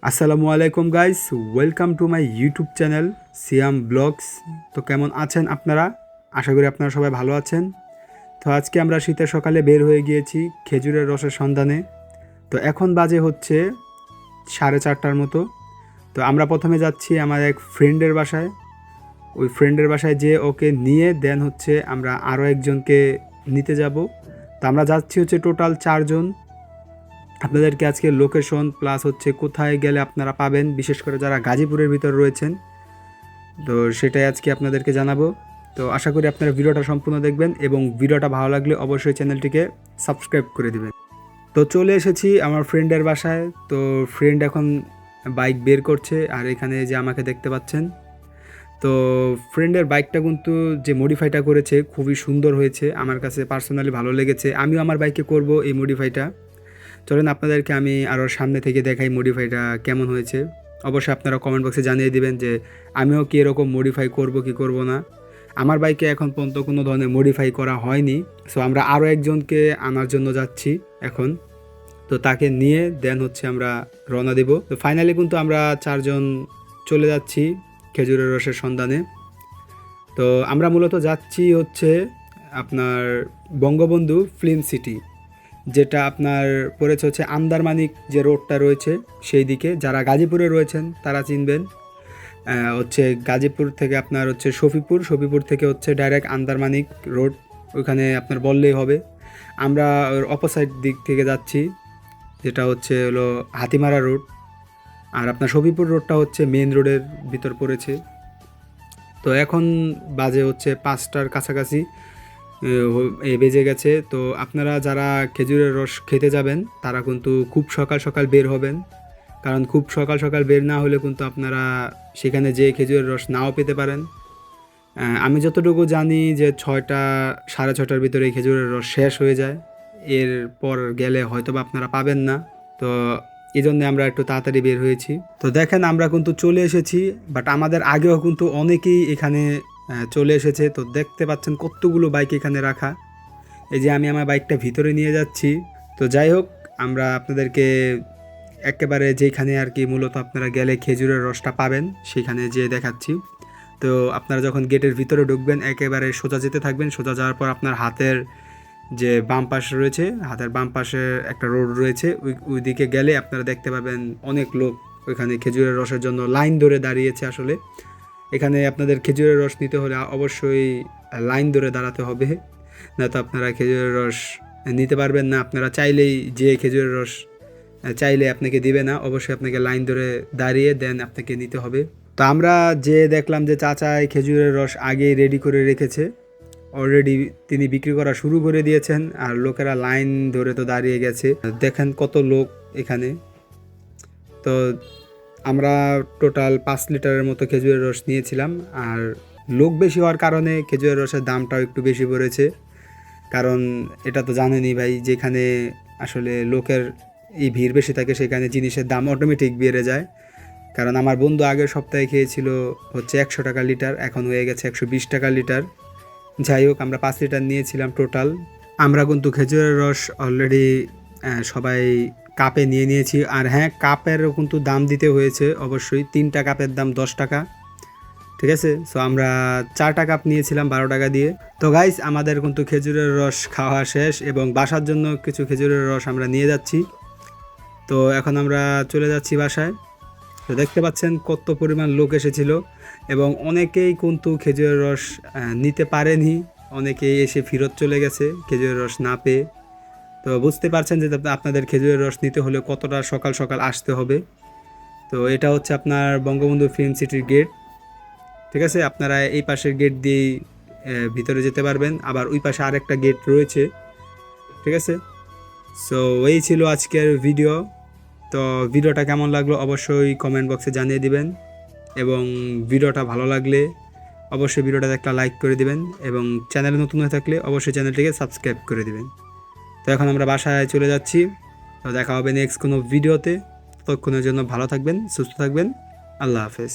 আসসালামু আলাইকুম guys, welcome to my YouTube channel Siam vlogs. তো কেমন আছেন আপনারা? আশা করি আপনারা সবাই ভালো আছেন। তো আজকে আমরা শীতের সকালে বের হয়ে গিয়েছি খেজুরের রসের সন্ধানে। তো এখন বাজে হচ্ছে 4:30টার মতো। তো আমরা প্রথমে যাচ্ছি আমার এক ফ্রেন্ডের বাসায়। ওই ফ্রেন্ডের বাসায় যেয়ে ওকে নিয়ে দেন হচ্ছে আমরা আরও একজনকে নিতে যাব। তো আমরা যাচ্ছি হচ্ছে টোটাল 4 জন। আপনাদেরকে আজকে লোকেশন প্লাস হচ্ছে কোথায় গেলে আপনারা পাবেন, বিশেষ করে যারা গাজীপুরের ভিতর রয়েছেন, তো সেটাই আজকে আপনাদেরকে জানাবো। তো আশা করি আপনারা ভিডিওটা সম্পূর্ণ দেখবেন এবং ভিডিওটা ভালো লাগলে অবশ্যই চ্যানেলটিকে সাবস্ক্রাইব করে দিবেন। তো চলে এসেছি আমার ফ্রেন্ডের বাসায়। তো ফ্রেন্ড এখন বাইক বের করছে, আর এখানে যে আমাকে দেখতে পাচ্ছেন, তো ফ্রেন্ডের বাইকটা কিন্তু যে মডিফাইটা করেছে খুবই সুন্দর হয়েছে, আমার কাছে পার্সোনালি ভালো লেগেছে। আমিও আমার বাইকে করব এই মডিফাইটা। চলেন আপনাদেরকে আমি আরও সামনে থেকে দেখাই মডিফাইটা কেমন হয়েছে। অবশ্যই আপনারা কমেন্ট বক্সে জানিয়ে দিবেন যে আমিও কি এরকম মডিফাই করব কি করব না। আমার বাইকে এখন পর্যন্ত কোনো ধরনের মডিফাই করা হয়নি। সো আমরা আরও একজনকে আনার জন্য যাচ্ছি এখন। তো তাকে নিয়ে দেন হচ্ছে আমরা রওনা দেব। তো ফাইনালি কিন্তু আমরা 4 জন চলে যাচ্ছি খেজুরের রসের সন্ধানে। তো আমরা মূলত যাচ্ছি হচ্ছে আপনার বঙ্গবন্ধু ফিল্ম সিটি, যেটা আপনার পড়েছে হচ্ছে আন্দারমানিক যে রোডটা রয়েছে সেই দিকে। যারা গাজীপুরে রয়েছেন তারা চিনবেন। হচ্ছে গাজীপুর থেকে আপনার হচ্ছে শফিপুর থেকে হচ্ছে ডাইরেক্ট আন্দারমানিক রোড, ওইখানে আপনার বললেই হবে। আমরা ওর অপোসাইড দিক থেকে যাচ্ছি, যেটা হচ্ছে হলো হাতিমারা রোড। আর আপনার শফিপুর রোডটা হচ্ছে মেন রোডের ভিতর পড়েছে। তো এখন বাজে হচ্ছে 5টার কাছাকাছি বেজে গেছে। তো আপনারা যারা খেজুরের রস খেতে যাবেন তারা কিন্তু খুব সকাল সকাল বের হবেন, কারণ খুব সকাল সকাল বের না হলে কিন্তু আপনারা সেখানে যেয়ে খেজুরের রস নাও পেতে পারেন। আমি যতটুকু জানি যে 6টা 6:30টার ভিতরে এই খেজুরের রস শেষ হয়ে যায়, এরপর গেলে হয়তো বা আপনারা পাবেন না। তো এই জন্যে আমরা একটু তাড়াতাড়ি বের হয়েছি। তো দেখেন আমরা কিন্তু চলে এসেছি, বাট আমাদের আগেও কিন্তু অনেকেই এখানে চলে এসেছে। তো দেখতে পাচ্ছেন কতগুলো বাইক এখানে রাখা। এই যে আমি আমার বাইকটা ভিতরে নিয়ে যাচ্ছি। তো যাই হোক, আমরা আপনাদেরকে একেবারে যেখানে আর কি মূলত আপনারা গেলে খেজুরের রসটা পাবেন সেখানে যেয়ে দেখাচ্ছি। তো আপনারা যখন গেটের ভিতরে ঢুকবেন একেবারে সোজা যেতে থাকবেন। সোজা যাওয়ার পর আপনার হাতের যে বাম পাশে রয়েছে, হাতের বাম পাশে একটা রোড রয়েছে, ওই দিকে গেলে আপনারা দেখতে পাবেন অনেক লোক ওইখানে খেজুরের রসের জন্য লাইন ধরে দাঁড়িয়েছে। আসলে এখানে আপনাদের খেজুরের রস নিতে হলে অবশ্যই লাইন ধরে দাঁড়াতে হবে, না তো আপনারা খেজুরের রস নিতে পারবেন না। আপনারা চাইলেই যে খেজুরের রস চাইলে আপনাকে দিবে না, অবশ্যই আপনাকে লাইন ধরে দাঁড়িয়ে দেন আপনাকে নিতে হবে। তো আমরা যে দেখলাম যে চাচাই খেজুরের রস আগেই রেডি করে রেখেছে, অলরেডি তিনি বিক্রি করা শুরু করে দিয়েছেন, আর লোকেরা লাইন ধরে তো দাঁড়িয়ে গেছে। দেখেন কত লোক এখানে। তো আমরা টোটাল 5 লিটারের মতো খেজুরের রস নিয়েছিলাম, আর লোক বেশি হওয়ার কারণে খেজুরের রসের দামটাও একটু বেশি পড়েছে। কারণ এটা তো জানেনই ভাই, যেখানে আসলে লোকের এই ভিড় বেশি থাকে সেখানে জিনিসের দাম অটোমেটিক বেড়ে যায়। কারণ আমার বন্ধু আগের সপ্তাহে খেয়েছিল হচ্ছে 100 টাকা লিটার, এখন হয়ে গেছে 120 টাকা লিটার। যাই হোক, আমরা 5 লিটার নিয়েছিলাম টোটাল। আমরা কিন্তু খেজুরের রস অলরেডি সবাই কাপে নিয়ে নিয়েছি। আর হ্যাঁ, কাপেরও কিন্তু দাম দিতে হয়েছে অবশ্যই। 3টা কাপের দাম 10 টাকা, ঠিক আছে। সো আমরা 4টা কাপ নিয়েছিলাম 12 টাকা দিয়ে। তো গাইস, আমাদের কিন্তু খেজুরের রস খাওয়া শেষ এবং বাসার জন্য কিছু খেজুরের রস আমরা নিয়ে যাচ্ছি। তো এখন আমরা চলে যাচ্ছি বাসায়। তো দেখতে পাচ্ছেন কত পরিমাণ লোক এসেছিল এবং অনেকেই কিন্তু খেজুরের রস নিতে পারেনি, অনেকেই এসে ফেরত চলে গেছে খেজুরের রস না পেয়ে। তো বুঝতে পারছেন যে আপনাদের খেজুরের রস নিতে হলে কতটা সকাল সকাল আসতে হবে। তো এটা হচ্ছে আপনার বঙ্গবন্ধু ফিল্ম সিটির গেট, ঠিক আছে। আপনারা এই পাশের গেট দিয়েই ভিতরে যেতে পারবেন, আবার ওই পাশে আরেকটা গেট রয়েছে, ঠিক আছে। সো এই ছিল আজকের ভিডিও। তো ভিডিওটা কেমন লাগলো অবশ্যই কমেন্ট বক্সে জানিয়ে দিবেন, এবং ভিডিওটা ভালো লাগলে অবশ্যই ভিডিওটাতে একটা লাইক করে দিবেন, এবং চ্যানেলে নতুন হয়ে থাকলে অবশ্যই চ্যানেলটিকে সাবস্ক্রাইব করে দিবেন। তো এখন আমরা বাসায় চলে যাচ্ছি। তো দেখা হবে নেক্সট কোনো ভিডিওতে। ততক্ষণের জন্য ভালো থাকবেন, সুস্থ থাকবেন। আল্লাহ হাফেজ।